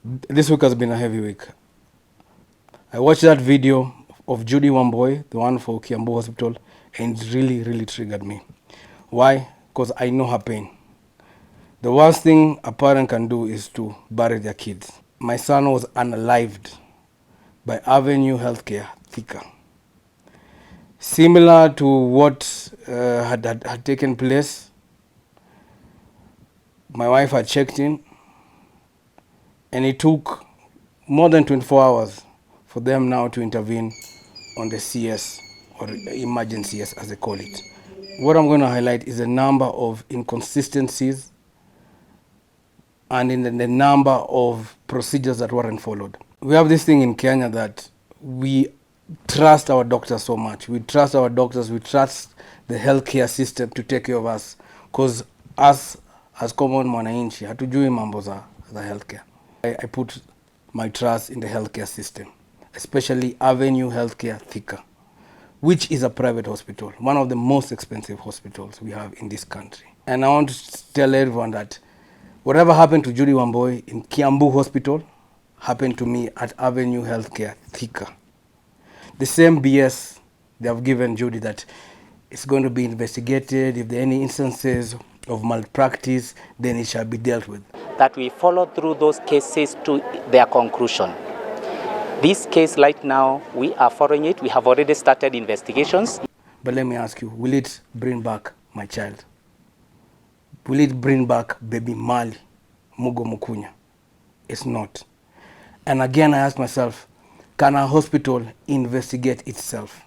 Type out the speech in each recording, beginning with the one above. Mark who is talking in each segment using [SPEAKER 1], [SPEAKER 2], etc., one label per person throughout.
[SPEAKER 1] This week has been a heavy week. I watched that video of Judy Wamboi, the one for Kiambu Hospital, and it really triggered me. Why? Because I know her pain. The worst thing a parent can do is to bury their kids. My son was unalived by Avenue Healthcare, Thika. Similar to what had taken place, my wife had checked in, and it took more than 24 hours for them now to intervene on the CS, or emergency CS as they call it. What I'm going to highlight is a number of inconsistencies and in the number of procedures that weren't followed. We have this thing in Kenya that we trust our doctors so much. We trust our doctors, we trust the healthcare system to take care of us, because us as common mwananchi hatujui mambo za healthcare. I put my trust in the healthcare system, especially Avenue Healthcare Thika, which is a private hospital, one of the most expensive hospitals we have in this country. And I want to tell everyone that whatever happened to Judy Wamboi in Kiambu Hospital happened to me at Avenue Healthcare Thika. The same BS they have given Judy, that it's going to be investigated. If there are any instances of malpractice, then it shall be dealt with.
[SPEAKER 2] That we follow through those cases to their conclusion. This case right now, we are following it. We have already started investigations.
[SPEAKER 1] But let me ask you, will it bring back my child? Will it bring back baby Mali, Mugo Mukunya? It's not. And again, I ask myself, can a hospital investigate itself?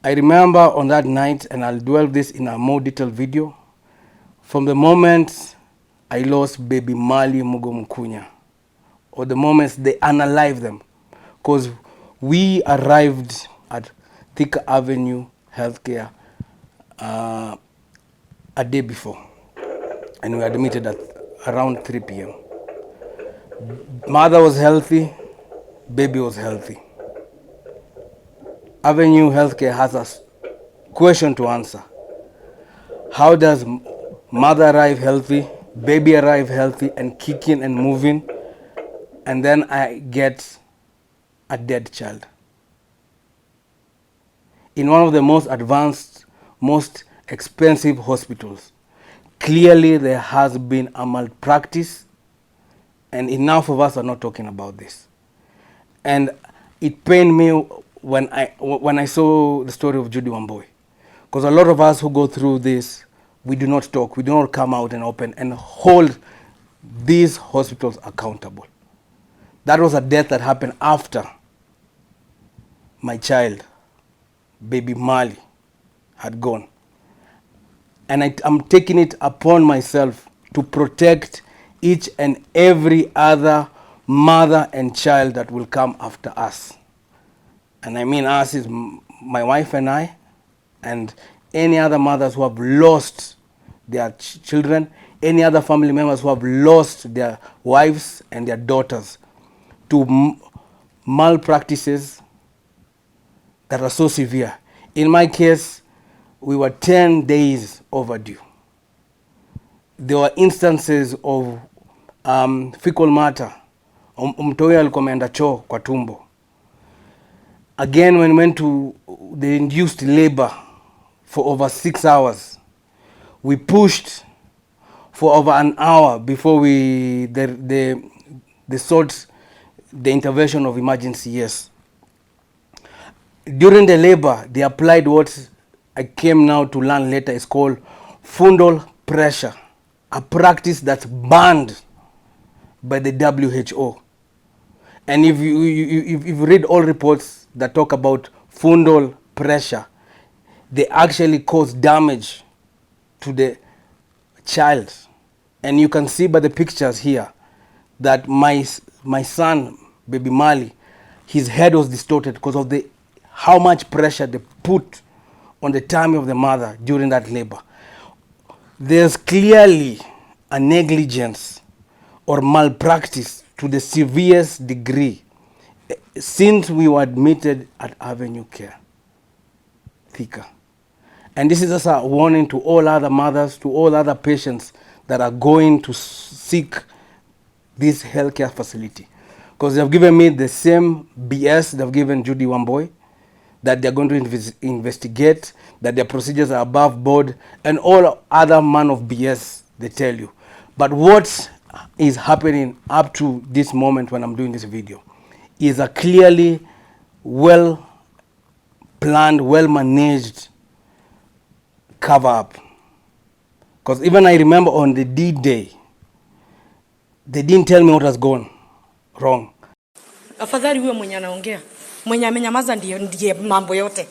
[SPEAKER 1] I remember on that night, and I'll dwell this in a more detailed video, from the moment I lost baby Mali Mugo Mukunya, or the moments they unalive them, because we arrived at Thika Avenue Healthcare a day before, and we admitted at around 3 p.m. Mother was healthy, baby was healthy. Avenue Healthcare has a question to answer. How does mother arrive healthy, baby arrive healthy and kicking and moving, and then I get a dead child? In one of the most advanced, most expensive hospitals, clearly there has been a malpractice, and enough of us are not talking about this. And it pained me when I saw the story of Judy Wamboi, because a lot of us who go through this, we do not talk, we do not come out and open and hold these hospitals accountable. That was a death that happened after my child, baby Mali, had gone. And I'm taking it upon myself to protect each and every other mother and child that will come after us. And I mean us is my wife and I, and any other mothers who have lost their children, any other family members who have lost their wives and their daughters to malpractices that are so severe. In my case, we were 10 days overdue. There were instances of fecal matter. Mtoto alikuwa ameenda choo kwa tumbo. Again, when we went to the induced labor for over 6 hours, we pushed for over an hour before they sought the intervention of emergency, yes. During the labor, they applied what I came now to learn later is called fundal pressure, a practice that's banned by the WHO. And if you read all reports that talk about fundal pressure, they actually cause damage to the child. And you can see by the pictures here that my son, baby Mali, his head was distorted because of how much pressure they put on the tummy of the mother during that labor. There's clearly a negligence or malpractice to the severest degree since we were admitted at Avenue Care Thika. And this is just a warning to all other mothers, to all other patients that are going to seek this healthcare facility. Because they have given me the same BS they've given Judy Wamboi, that they're going to investigate, that their procedures are above board, and all other man of BS they tell you. But what is happening up to this moment when I'm doing this video is a clearly well planned, well managed cover up. Because even I remember on the D-Day, they didn't tell me what has gone wrong.
[SPEAKER 3] Afadhali huyo mwenye anaongea. Mwenye amenyamaza ndiye mambo yote.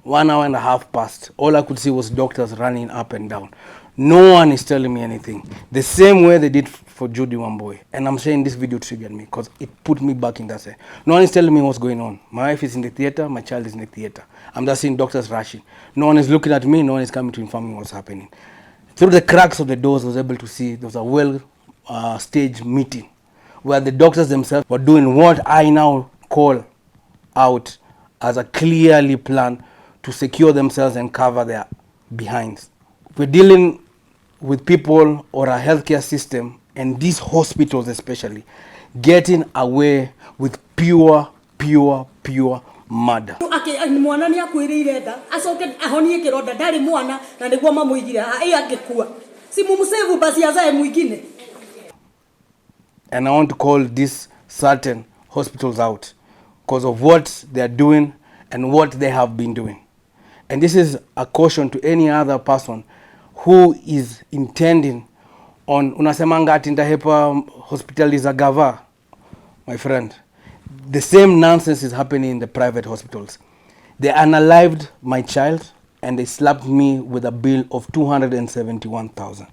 [SPEAKER 1] 1 hour and a half passed. All I could see was doctors running up and down. No one is telling me anything. The same way they did for Judy Wamboi. And I'm saying this video triggered me because it put me back in that sense. No one is telling me what's going on. My wife is in the theater, my child is in the theater. I'm just seeing doctors rushing. No one is looking at me, no one is coming to inform me what's happening. Through the cracks of the doors, I was able to see there was a well-staged meeting where the doctors themselves were doing what I now call out as a clearly plan to secure themselves and cover their behinds. We're dealing with people or a healthcare system, and these hospitals especially, getting away with pure murder.
[SPEAKER 3] Mwana ni akwirire nda acoke ahonie kironda ndari mwana na niguo mamuigire angekua si mumusevu basi azae mwingine.
[SPEAKER 1] And I want to call these certain hospitals out because of what they are doing and what they have been doing. And this is a caution to any other person who is intending on unasemanga ati ndahepa hospitali za gava. My friend, the same nonsense is happening in the private hospitals. They unalived my child and they slapped me with a bill of 271,000.